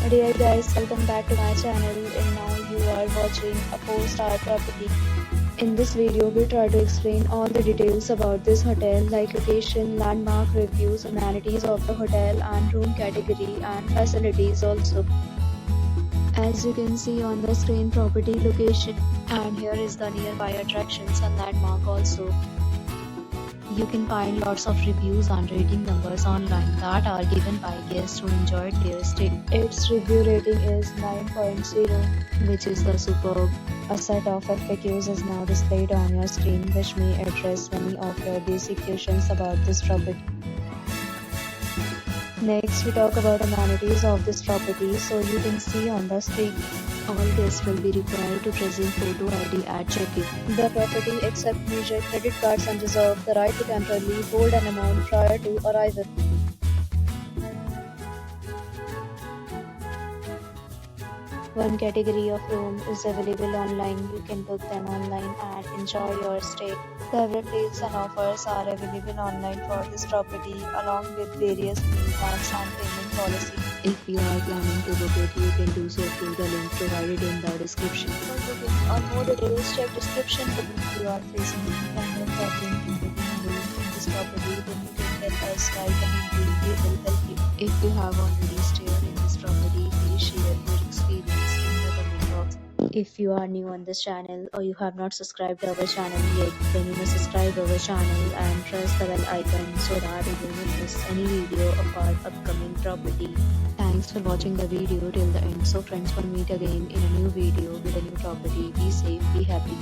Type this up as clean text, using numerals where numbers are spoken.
Dear guys, welcome back to my channel and now you are watching a 4-star property. In this video, we'll try to explain all the details about this hotel like location, landmark, reviews, amenities of the hotel and room category and facilities also. As you can see on the screen, property location, and here is the nearby attractions and landmark also. You can find lots of reviews and rating numbers online that are given by guests who enjoyed their stay. Its review rating is 9.0, which is the superb. A set of FAQs is now displayed on your screen, which may address many of your basic questions about this property. Next, we talk about amenities of this property. So you can see on the screen, all guests will be required to present photo ID at check-in. The property accepts major credit cards and reserves the right to temporarily hold an amount prior to arrival. One category of room is available online. You can book them online and enjoy your stay. Several deals and offers are available online for this property along with various meal plans and payment policy. If you are planning to book it, you can do so through the link provided in the description. For booking or more details, check description below. If you are facing any kind of problem in booking a room in this property, then you can get us by commenting. We will help you. If you have already stayed in this property, please share your experience in the comment box. If you are new on this channel or you have not subscribed our channel yet, then you must subscribe our channel and press the bell icon so that you will not miss any video of our upcoming property. Thanks for watching the video till the end. So friends, we'll meet again in a new video with a new property. Be safe, be happy.